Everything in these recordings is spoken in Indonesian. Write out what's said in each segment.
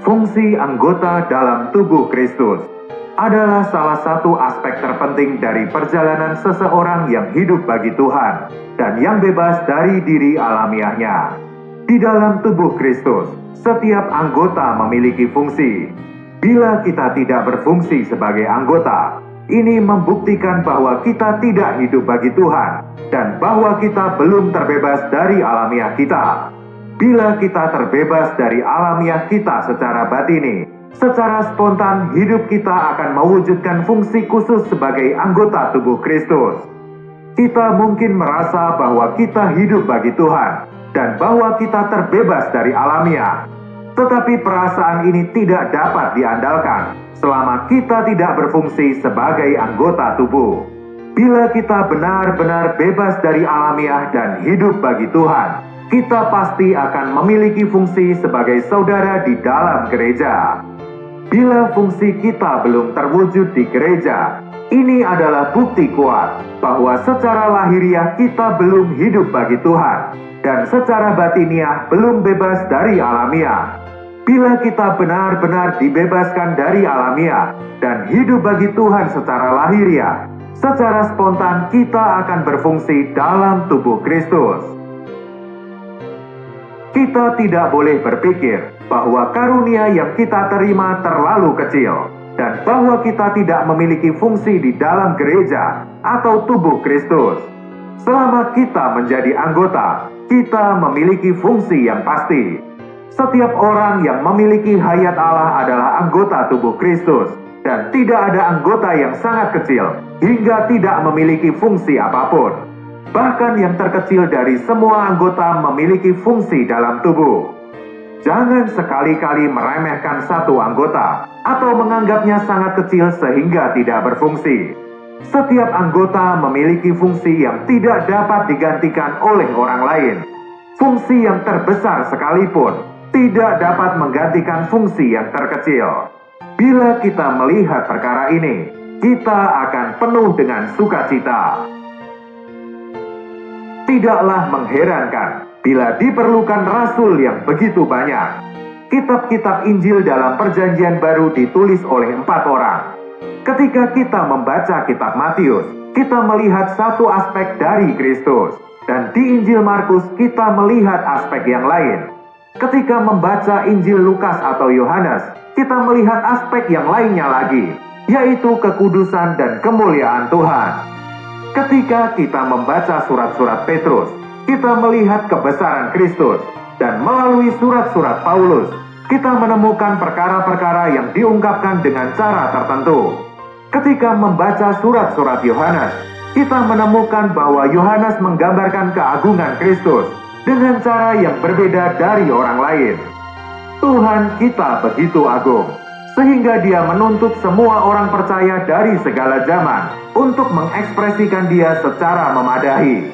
Fungsi anggota dalam tubuh Kristus adalah salah satu aspek terpenting dari perjalanan seseorang yang hidup bagi Tuhan dan yang bebas dari diri alamiahnya. Di dalam tubuh Kristus, setiap anggota memiliki fungsi. Bila kita tidak berfungsi sebagai anggota, ini membuktikan bahwa kita tidak hidup bagi Tuhan dan bahwa kita belum terbebas dari alamiah kita. Bila kita terbebas dari alamiah kita secara batini, secara spontan hidup kita akan mewujudkan fungsi khusus sebagai anggota tubuh Kristus. Kita mungkin merasa bahwa kita hidup bagi Tuhan dan bahwa kita terbebas dari alamiah. Tetapi perasaan ini tidak dapat diandalkan selama kita tidak berfungsi sebagai anggota tubuh. Bila kita benar-benar bebas dari alamiah dan hidup bagi Tuhan, kita pasti akan memiliki fungsi sebagai saudara di dalam gereja. Bila fungsi kita belum terwujud di gereja, ini adalah bukti kuat bahwa secara lahiriah kita belum hidup bagi Tuhan dan secara batiniah belum bebas dari alamiah. Bila kita benar-benar dibebaskan dari alamiah dan hidup bagi Tuhan secara lahiriah, secara spontan kita akan berfungsi dalam tubuh Kristus. Kita tidak boleh berpikir bahwa karunia yang kita terima terlalu kecil dan bahwa kita tidak memiliki fungsi di dalam gereja atau tubuh Kristus. Selama kita menjadi anggota, kita memiliki fungsi yang pasti. Setiap orang yang memiliki hayat Allah adalah anggota tubuh Kristus dan tidak ada anggota yang sangat kecil hingga tidak memiliki fungsi apapun. Bahkan yang terkecil dari semua anggota memiliki fungsi dalam tubuh. Jangan sekali-kali meremehkan satu anggota atau menganggapnya sangat kecil sehingga tidak berfungsi. Setiap anggota memiliki fungsi yang tidak dapat digantikan oleh orang lain. Fungsi yang terbesar sekalipun tidak dapat menggantikan fungsi yang terkecil. Bila kita melihat perkara ini, kita akan penuh dengan sukacita. Tidaklah mengherankan bila diperlukan rasul yang begitu banyak. Kitab-kitab Injil dalam Perjanjian Baru ditulis oleh 4 orang. Ketika kita membaca kitab Matius, kita melihat satu aspek dari Kristus. Dan di Injil Markus kita melihat aspek yang lain. Ketika membaca Injil Lukas atau Yohanes, kita melihat aspek yang lainnya lagi, yaitu kekudusan dan kemuliaan Tuhan. Ketika kita membaca surat-surat Petrus, kita melihat kebesaran Kristus, dan melalui surat-surat Paulus, kita menemukan perkara-perkara yang diungkapkan dengan cara tertentu. Ketika membaca surat-surat Yohanes, kita menemukan bahwa Yohanes menggambarkan keagungan Kristus dengan cara yang berbeda dari orang lain. Tuhan kita begitu agung, sehingga Dia menuntut semua orang percaya dari segala zaman untuk mengekspresikan Dia secara memadahi.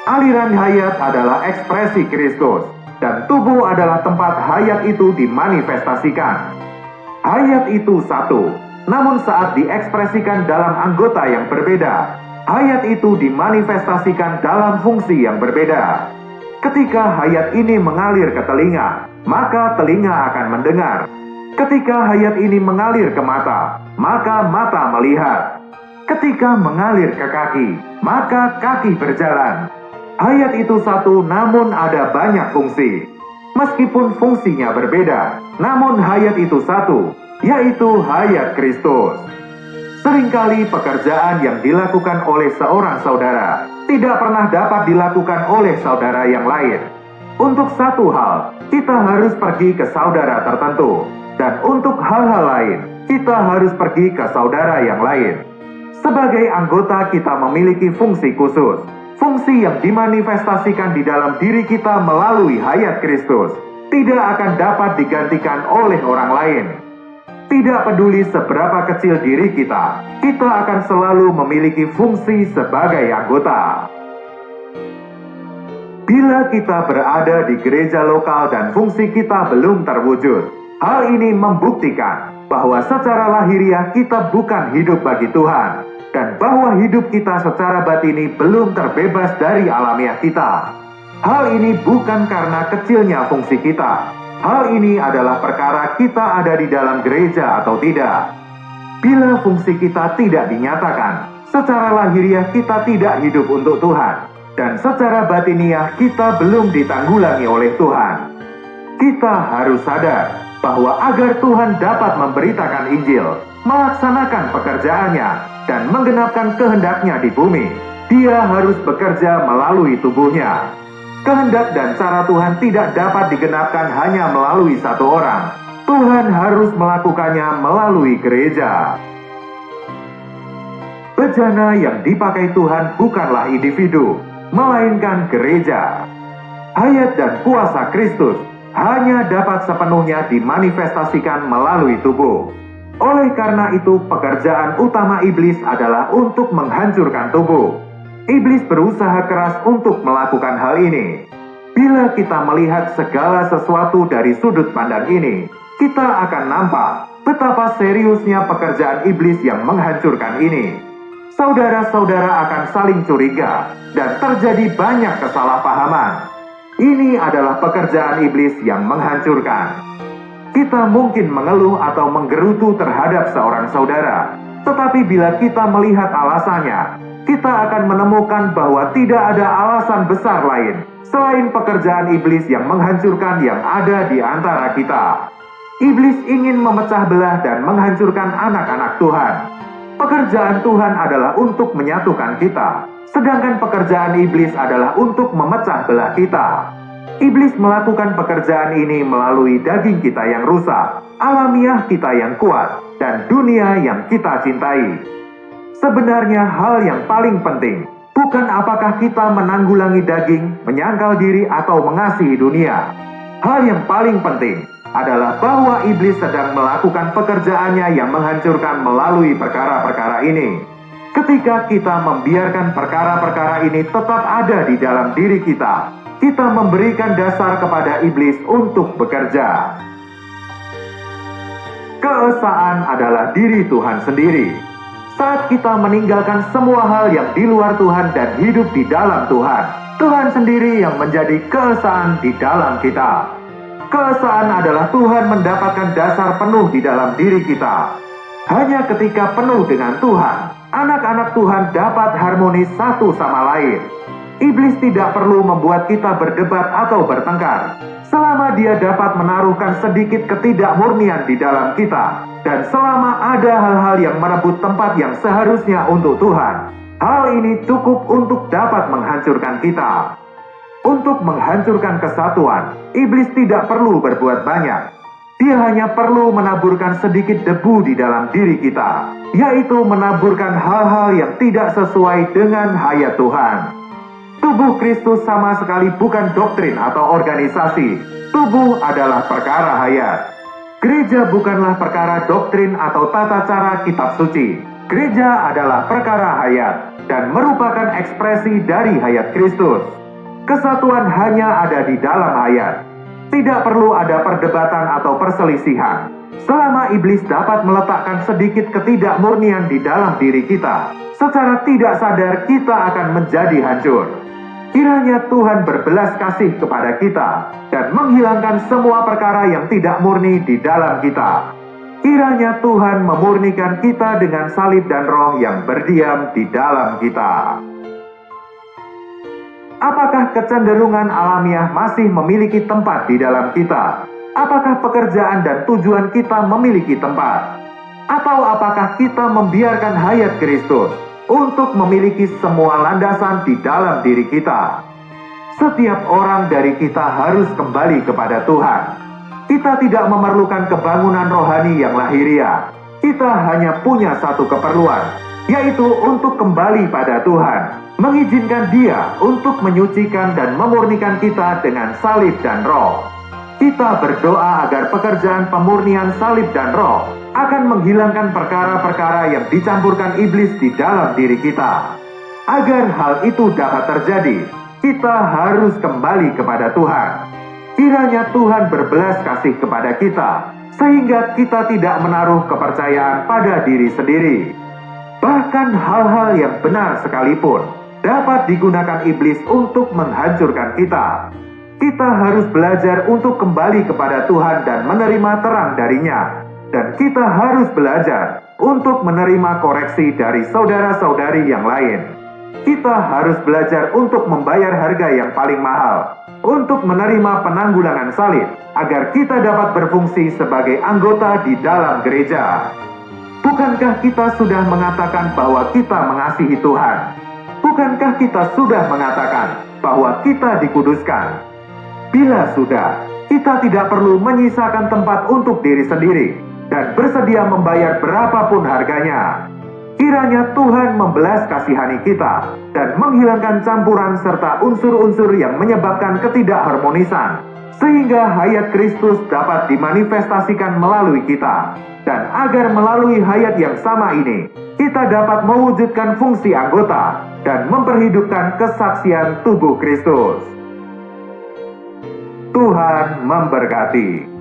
Aliran hayat adalah ekspresi Kristus, dan tubuh adalah tempat hayat itu dimanifestasikan. Hayat itu satu, namun saat diekspresikan dalam anggota yang berbeda, hayat itu dimanifestasikan dalam fungsi yang berbeda. Ketika hayat ini mengalir ke telinga, maka telinga akan mendengar. Ketika hayat ini mengalir ke mata, maka mata melihat. Ketika mengalir ke kaki, maka kaki berjalan. Hayat itu satu, namun ada banyak fungsi. Meskipun fungsinya berbeda, namun hayat itu satu, yaitu hayat Kristus. Seringkali pekerjaan yang dilakukan oleh seorang saudara tidak pernah dapat dilakukan oleh saudara yang lain. Untuk satu hal, kita harus pergi ke saudara tertentu. Dan untuk hal-hal lain, kita harus pergi ke saudara yang lain. Sebagai anggota kita memiliki fungsi khusus. Fungsi yang dimanifestasikan di dalam diri kita melalui hayat Kristus tidak akan dapat digantikan oleh orang lain. Tidak peduli seberapa kecil diri kita akan selalu memiliki fungsi sebagai anggota. Bila kita berada di gereja lokal dan fungsi kita belum terwujud, hal ini membuktikan bahwa secara lahiriah kita bukan hidup bagi Tuhan, dan bahwa hidup kita secara batini belum terbebas dari alamiah kita. Hal ini bukan karena kecilnya fungsi kita, Hal ini adalah perkara kita ada di dalam gereja atau tidak. Bila fungsi kita tidak dinyatakan, secara lahiriah kita tidak hidup untuk Tuhan, dan secara batiniah kita belum ditanggulangi oleh Tuhan. Kita harus sadar bahwa agar Tuhan dapat memberitakan Injil, melaksanakan pekerjaannya, dan menggenapkan kehendaknya di bumi, Dia harus bekerja melalui tubuhnya. Kehendak dan cara Tuhan tidak dapat digenapkan hanya melalui satu orang. Tuhan harus melakukannya melalui gereja. Bejana yang dipakai Tuhan bukanlah individu, melainkan gereja. Hayat dan kuasa Kristus hanya dapat sepenuhnya dimanifestasikan melalui tubuh. Oleh karena itu, pekerjaan utama iblis adalah untuk menghancurkan tubuh. Iblis berusaha keras untuk melakukan hal ini. Bila kita melihat segala sesuatu dari sudut pandang ini, kita akan nampak betapa seriusnya pekerjaan iblis yang menghancurkan ini. Saudara-saudara akan saling curiga dan terjadi banyak kesalahpahaman. Ini adalah pekerjaan iblis yang menghancurkan. Kita mungkin mengeluh atau menggerutu terhadap seorang saudara, tetapi bila kita melihat alasannya, kita akan menemukan bahwa tidak ada alasan besar lain selain pekerjaan iblis yang menghancurkan yang ada di antara kita. Iblis ingin memecah belah dan menghancurkan anak-anak Tuhan. Pekerjaan Tuhan adalah untuk menyatukan kita, sedangkan pekerjaan iblis adalah untuk memecah belah kita. Iblis melakukan pekerjaan ini melalui daging kita yang rusak, alamiah kita yang kuat, dan dunia yang kita cintai. Sebenarnya hal yang paling penting bukan apakah kita menanggulangi daging, menyangkal diri, atau mengasihi dunia. Hal yang paling penting adalah bahwa iblis sedang melakukan pekerjaannya yang menghancurkan melalui perkara-perkara ini. Ketika kita membiarkan perkara-perkara ini tetap ada di dalam diri kita, kita memberikan dasar kepada iblis untuk bekerja. Keesaan adalah diri Tuhan sendiri. Saat kita meninggalkan semua hal yang di luar Tuhan dan hidup di dalam Tuhan, Tuhan sendiri yang menjadi keesaan di dalam kita. Keesaan adalah Tuhan mendapatkan dasar penuh di dalam diri kita. Hanya ketika penuh dengan Tuhan, anak-anak Tuhan dapat harmonis satu sama lain. Iblis tidak perlu membuat kita berdebat atau bertengkar, selama dia dapat menaruhkan sedikit ketidakmurnian di dalam kita, dan selama ada hal-hal yang merebut tempat yang seharusnya untuk Tuhan. Hal ini cukup untuk dapat menghancurkan kita. Untuk menghancurkan kesatuan, iblis tidak perlu berbuat banyak. Dia hanya perlu menaburkan sedikit debu di dalam diri kita, yaitu menaburkan hal-hal yang tidak sesuai dengan hayat Tuhan. Tubuh Kristus sama sekali bukan doktrin atau organisasi. Tubuh adalah perkara hayat. Gereja bukanlah perkara doktrin atau tata cara kitab suci. Gereja adalah perkara hayat dan merupakan ekspresi dari hayat Kristus. Kesatuan hanya ada di dalam hayat. Tidak perlu ada perdebatan atau perselisihan. Selama iblis dapat meletakkan sedikit ketidakmurnian di dalam diri kita, secara tidak sadar kita akan menjadi hancur. Kiranya Tuhan berbelas kasih kepada kita dan menghilangkan semua perkara yang tidak murni di dalam kita. Kiranya Tuhan memurnikan kita dengan salib dan roh yang berdiam di dalam kita. Apakah kecenderungan alamiah masih memiliki tempat di dalam kita? Apakah pekerjaan dan tujuan kita memiliki tempat? Atau apakah kita membiarkan hayat Kristus untuk memiliki semua landasan di dalam diri kita? Setiap orang dari kita harus kembali kepada Tuhan. Kita tidak memerlukan kebangunan rohani yang lahiriah. Kita hanya punya satu keperluan, yaitu untuk kembali pada Tuhan, mengizinkan Dia untuk menyucikan dan memurnikan kita dengan salib dan roh. Kita berdoa agar pekerjaan pemurnian salib dan roh akan menghilangkan perkara-perkara yang dicampurkan iblis di dalam diri kita. Agar hal itu dapat terjadi, kita harus kembali kepada Tuhan. Kiranya Tuhan berbelas kasih kepada kita, sehingga kita tidak menaruh kepercayaan pada diri sendiri. Bahkan hal-hal yang benar sekalipun dapat digunakan iblis untuk menghancurkan kita. Kita harus belajar untuk kembali kepada Tuhan dan menerima terang darinya. Dan kita harus belajar untuk menerima koreksi dari saudara-saudari yang lain. Kita harus belajar untuk membayar harga yang paling mahal, untuk menerima penanggulangan salib, agar kita dapat berfungsi sebagai anggota di dalam gereja. Bukankah kita sudah mengatakan bahwa kita mengasihi Tuhan? Bukankah kita sudah mengatakan bahwa kita dikuduskan? Bila sudah, kita tidak perlu menyisakan tempat untuk diri sendiri dan bersedia membayar berapapun harganya. Kiranya Tuhan membelas kasihani kita dan menghilangkan campuran serta unsur-unsur yang menyebabkan ketidakharmonisan, sehingga hayat Kristus dapat dimanifestasikan melalui kita. Dan agar melalui hayat yang sama ini, kita dapat mewujudkan fungsi anggota dan memperhidupkan kesaksian tubuh Kristus. Tuhan memberkati.